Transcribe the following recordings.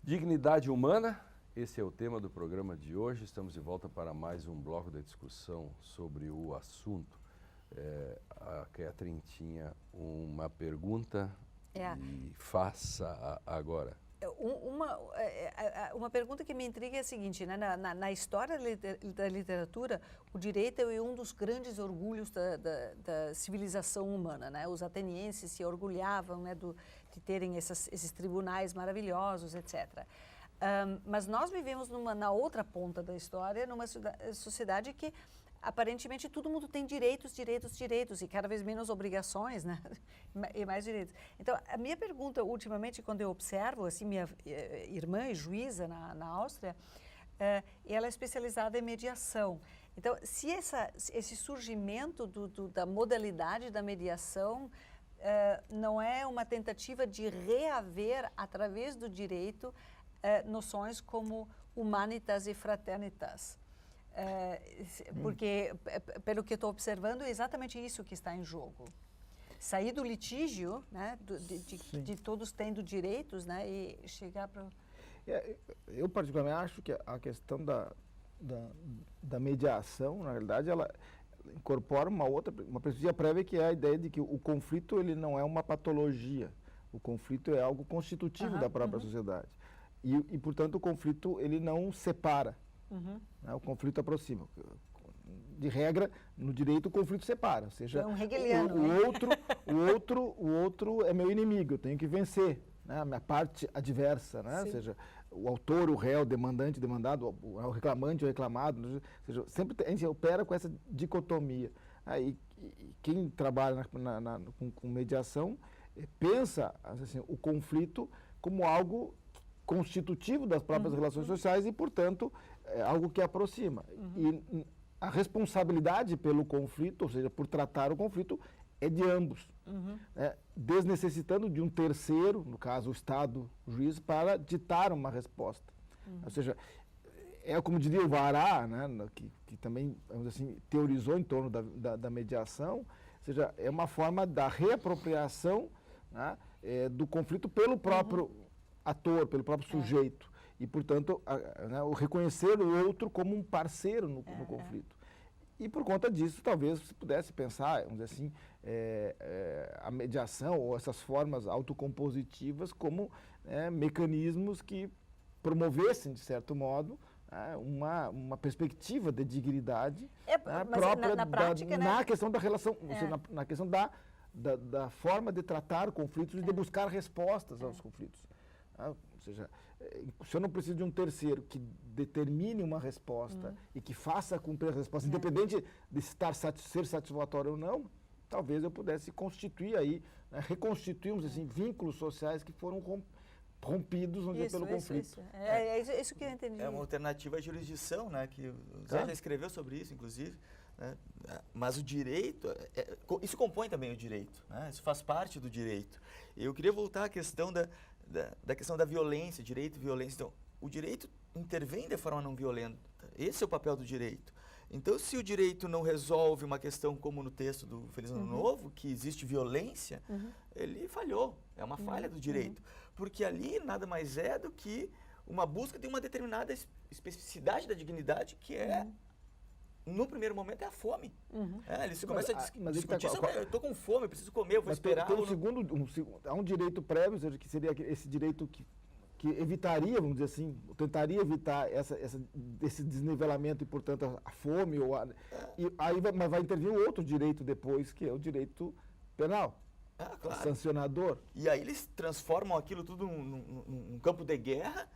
Dignidade humana, esse é o tema do programa de hoje. Estamos de volta para mais um bloco da discussão sobre o assunto. A Catherine tinha uma pergunta e faça agora. Uma pergunta que me intriga é a seguinte, né? Na história da literatura, o direito é um dos grandes orgulhos da civilização humana, né? Os atenienses se orgulhavam, né, de terem esses tribunais maravilhosos, etc. Mas nós vivemos na outra ponta da história, numa sociedade que aparentemente todo mundo tem direitos e cada vez menos obrigações, né? E mais direitos. Então, a minha pergunta ultimamente, quando eu observo, assim, minha irmã é juíza na Áustria, ela é especializada em mediação. Então, se esse surgimento da modalidade da mediação não é uma tentativa de reaver, através do direito, noções como humanitas e fraternitas. Porque, pelo que estou observando, é exatamente isso que está em jogo. Sair do litígio, né, de todos tendo direitos, né, e chegar para... Eu, particularmente, acho que a questão da mediação, na realidade, ela incorpora uma perspectiva prévia, que é a ideia de que o conflito ele não é uma patologia. O conflito é algo constitutivo da própria sociedade. E, portanto, o conflito ele não separa. Né? O conflito aproxima. De regra, no direito, o conflito separa. Ou seja, é um hegeliano, o outro é meu inimigo, eu tenho que vencer. Né? A minha parte adversa. Né? Ou seja, o autor, o réu, o demandante, o demandado, o reclamante, o reclamado. Ou seja, sempre a gente opera com essa dicotomia. E quem trabalha com mediação pensa assim, o conflito como algo constitutivo das próprias relações sociais e, portanto, é algo que aproxima. E a responsabilidade pelo conflito, ou seja, por tratar o conflito, é de ambos, desnecessitando de um terceiro, no caso o Estado, o juiz, para ditar uma resposta. Ou seja, é como diria o Vará, né, que também, vamos dizer assim, teorizou em torno da mediação, ou seja, é uma forma da reapropriação, né, do conflito pelo próprio ator, pelo próprio sujeito. E, portanto, o reconhecer o outro como um parceiro no conflito. E, por conta disso, talvez se pudesse pensar, vamos dizer assim, a mediação ou essas formas autocompositivas como mecanismos que promovessem, de certo modo, uma perspectiva de dignidade própria na prática, na questão da relação, na questão da forma de tratar conflitos e de buscar respostas aos conflitos. Ou seja, se eu não preciso de um terceiro que determine uma resposta e que faça cumprir a resposta, independente de ser satisfatório ou não, talvez eu pudesse constituir aí, reconstituirmos assim, vínculos sociais que foram rompidos pelo conflito. É isso que eu entendi. É uma alternativa à jurisdição, né, que o Zé já escreveu sobre isso, inclusive. Né? Mas o direito, isso compõe também o direito, né? Isso faz parte do direito. Eu queria voltar à questão da questão da violência, direito e violência. Então, o direito intervém de forma não violenta. Esse é o papel do direito. Então, se o direito não resolve uma questão como no texto do Feliz Ano Novo, que existe violência, ele falhou. É uma falha do direito. Porque ali nada mais é do que uma busca de uma determinada especificidade da dignidade, que é, no primeiro momento, é a fome. Eles começam a discutir sobre, eu estou com fome, eu preciso comer, eu vou esperar. Há um direito prévio, ou seja, que seria esse direito que evitaria, vamos dizer assim, tentaria evitar esse desnivelamento e, portanto, a fome. Mas vai intervir um outro direito depois, que é o direito penal, claro. Sancionador. E aí eles transformam aquilo tudo num campo de guerra,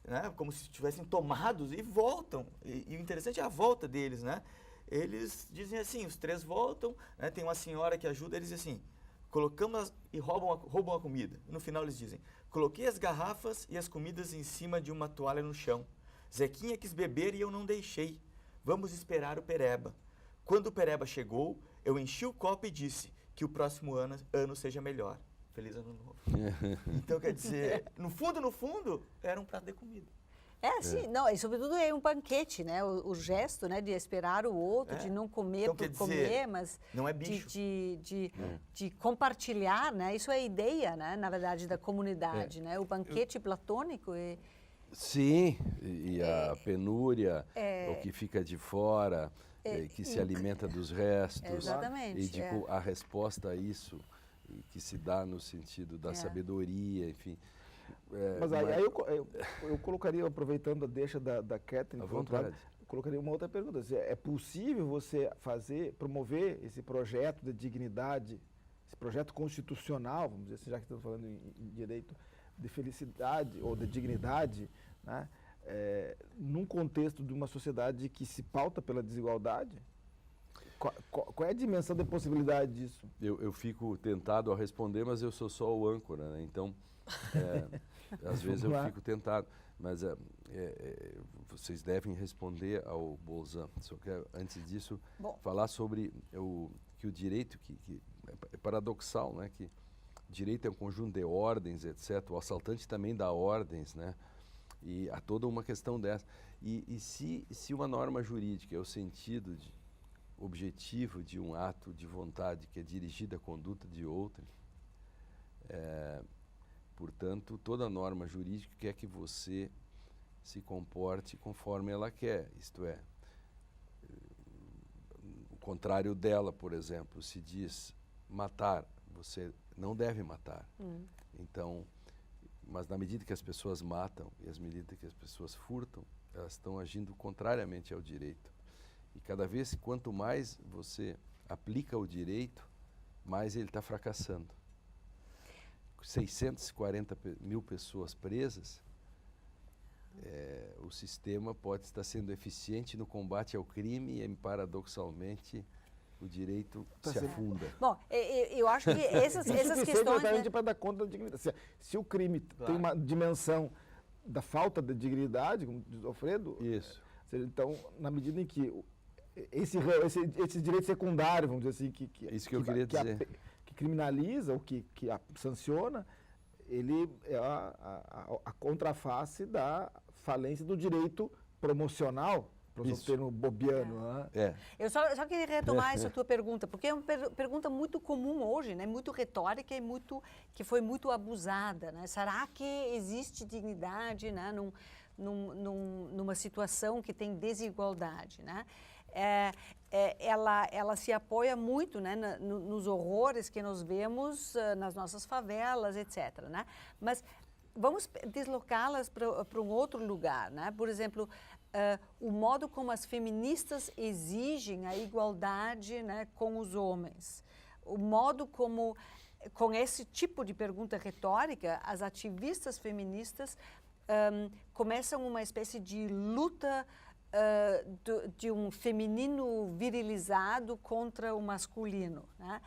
né, como se estivessem tomados e voltam. E o interessante é a volta deles, né? Eles dizem assim, os três voltam, né, tem uma senhora que ajuda, eles dizem assim, colocamos e roubam a comida. No final eles dizem, coloquei as garrafas e as comidas em cima de uma toalha no chão. Zequinha quis beber e eu não deixei. Vamos esperar o Pereba. Quando o Pereba chegou, eu enchi o copo e disse que o próximo ano seja melhor. Feliz Ano Novo. Então, quer dizer, no fundo, era um prato de comida. Sim, não, e sobretudo é um banquete, né? O gesto, né, de esperar o outro, de não comer Então, por quer dizer, comer, mas não é bicho. de compartilhar, né? Isso é a ideia, né, na verdade, da comunidade, né? O banquete platônico é... Sim, e a penúria, o que fica de fora, que se alimenta dos restos. Exatamente. E a resposta a isso, que se dá no sentido da sabedoria, enfim. Mas aí eu colocaria, aproveitando a deixa da Catherine, eu colocaria uma outra pergunta. É possível você promover esse projeto de dignidade, esse projeto constitucional, vamos dizer assim, já que estamos falando em direito de felicidade ou de dignidade, né, num contexto de uma sociedade que se pauta pela desigualdade? Qual é a dimensão da possibilidade disso? Eu fico tentado a responder, mas eu sou só o âncora, né? Então, às vezes eu fico tentado. Mas vocês devem responder ao Bolzan. Só quero, antes disso, falar sobre que o direito, que é paradoxal, né? Que direito é um conjunto de ordens, etc. O assaltante também dá ordens, né? E há toda uma questão dessa. E se uma norma jurídica é o sentido objetivo de um ato de vontade que é dirigido à conduta de outrem, portanto, toda norma jurídica quer que você se comporte conforme ela quer, isto é, o contrário dela, por exemplo, se diz matar, você não deve matar. Então, mas na medida que as pessoas matam e na medida que as pessoas furtam, elas estão agindo contrariamente ao direito. E cada vez, quanto mais você aplica o direito, mais ele está fracassando. 640 mil pessoas presas, o sistema pode estar sendo eficiente no combate ao crime e, paradoxalmente, o direito se afunda. Bom, eu acho que essas questões... Né? Para dar conta da dignidade. Se o crime tem uma dimensão da falta de dignidade, como diz o Alfredo... Isso. Então, na medida em que esse direito secundário, vamos dizer assim, isso que eu queria dizer. Que criminaliza ou que sanciona, ele é a contraface da falência do direito promocional, para usar o termo bobiano. Né? Eu só queria retomar essa tua pergunta, porque é uma pergunta muito comum hoje, né? Muito retórica e que foi muito abusada. Né? Será que existe dignidade, né? Numa situação que tem desigualdade? Né? Ela se apoia muito, né, nos horrores que nós vemos nas nossas favelas, etc. Né? Mas vamos deslocá-las para um outro lugar. Né? Por exemplo, o modo como as feministas exigem a igualdade, né, com os homens. O modo como, com esse tipo de pergunta retórica, as ativistas feministas começam uma espécie de luta de um feminino virilizado contra o masculino. Né?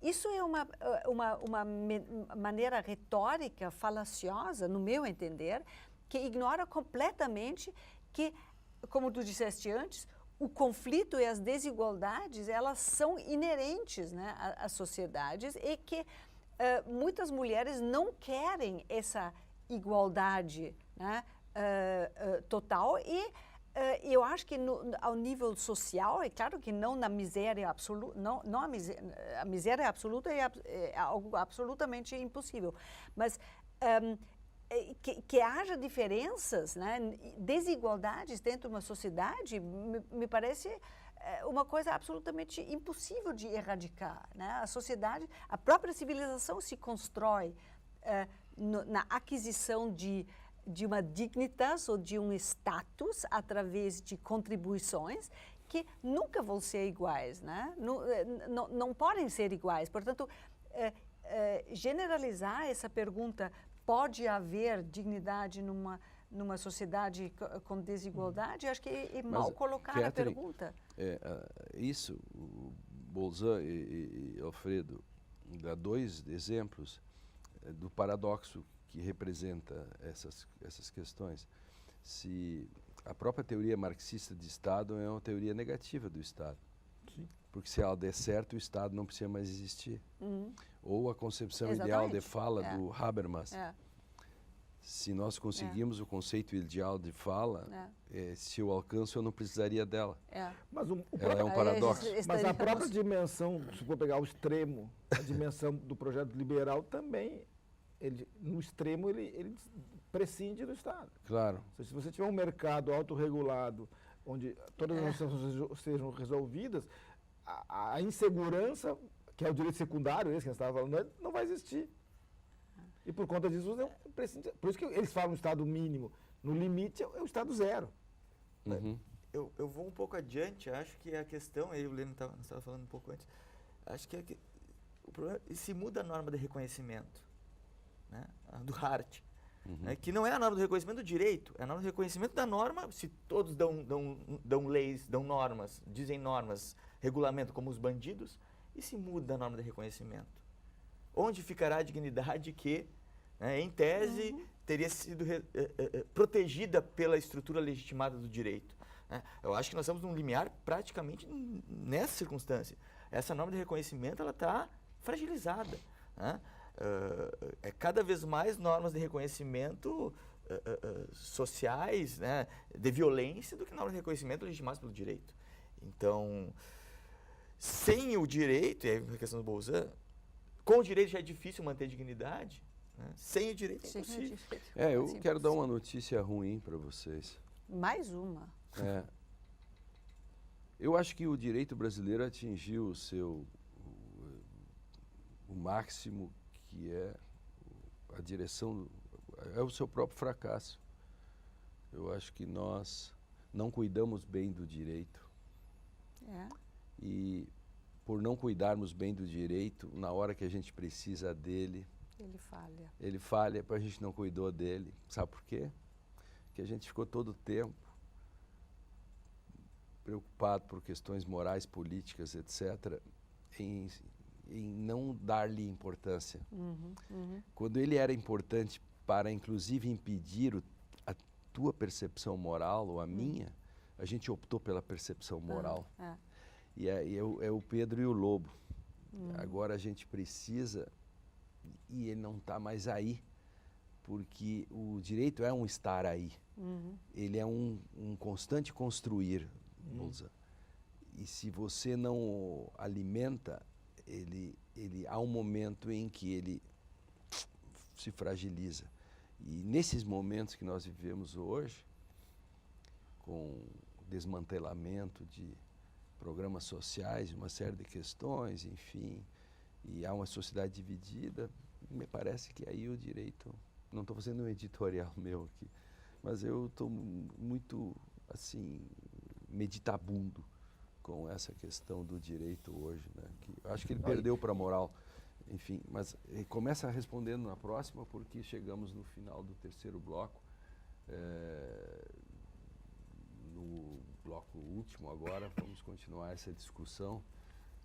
Isso é uma maneira retórica falaciosa, no meu entender, que ignora completamente que, como tu disseste antes, o conflito e as desigualdades, elas são inerentes, né, às sociedades e que muitas mulheres não querem essa igualdade, né, total e eu acho que ao nível social, é claro que não na miséria absoluta, a miséria absoluta é algo absolutamente impossível, mas que haja diferenças, né, desigualdades dentro de uma sociedade, me parece uma coisa absolutamente impossível de erradicar. Né? A sociedade, a própria civilização se constrói na aquisição de uma dignitas ou de um status através de contribuições que nunca vão ser iguais, né? Não podem ser iguais. Portanto, generalizar essa pergunta, pode haver dignidade numa sociedade com desigualdade, acho que é mal colocar Catherine, a pergunta. Isso, o Bolzan e Alfredo dá dois exemplos do paradoxo que representa essas questões. Se a própria teoria marxista de Estado é uma teoria negativa do Estado. Sim. Porque se ela der certo, o Estado não precisa mais existir. Ou a concepção ideal de fala do Habermas. Se nós conseguimos o conceito ideal de fala, se eu alcanço, eu não precisaria dela. Mas ela é um paradoxo. Mas a própria dimensão, se for pegar o extremo, a dimensão do projeto liberal também, no extremo, ele prescinde do Estado. Claro. Se você tiver um mercado autorregulado, onde todas as questões sejam resolvidas, a insegurança, que é o direito secundário, esse que nós estávamos falando, não vai existir. E por conta disso, por isso que eles falam Estado mínimo. No limite é o Estado zero. Uhum. Eu vou um pouco adiante, acho que a questão, aí o Lênin estava falando um pouco antes, acho que o problema é se muda a norma de reconhecimento, né, do Hart, né, que não é a norma do reconhecimento do direito, é a norma do reconhecimento da norma, se todos dão leis, dão normas, dizem normas, regulamento como os bandidos, e se muda a norma de reconhecimento. Onde ficará a dignidade que, em tese, teria sido protegida pela estrutura legitimada do direito? Eu acho que nós estamos num limiar praticamente nessa circunstância. Essa norma de reconhecimento ela está fragilizada. É cada vez mais normas de reconhecimento sociais, né, de violência, do que normas de reconhecimento legitimadas pelo direito. Então, sem o direito, e aí a questão do Bolzan, com o direito já é difícil manter dignidade, né? Sem o direito é impossível. Eu quero dar uma notícia ruim para vocês. Mais uma. Eu acho que o direito brasileiro atingiu o máximo, que é a direção, é o seu próprio fracasso. Eu acho que nós não cuidamos bem do direito. E por não cuidarmos bem do direito, na hora que a gente precisa dele, ele falha porque a gente não cuidou dele. Sabe por quê? Porque a gente ficou todo o tempo preocupado por questões morais, políticas, etc., em não dar-lhe importância. Quando ele era importante para, inclusive, impedir a tua percepção moral ou a minha, a gente optou pela percepção moral. E é o Pedro e o Lobo. Agora a gente precisa, e ele não está mais aí, porque o direito é um estar aí. Ele é um constante construir, Bolzan. E se você não o alimenta, há um momento em que ele se fragiliza. E nesses momentos que nós vivemos hoje, com desmantelamento de programas sociais, uma série de questões, enfim, e há uma sociedade dividida, me parece que aí o direito, não estou fazendo um editorial meu aqui, mas eu estou muito, assim, meditabundo com essa questão do direito hoje, né? Que eu acho que ele perdeu para a moral, enfim, mas começa respondendo na próxima, porque chegamos no final do terceiro bloco. No bloco último agora, vamos continuar essa discussão.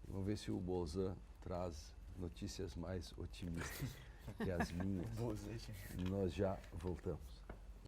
Vamos ver se o Bolzan traz notícias mais otimistas que as minhas. Nós já voltamos.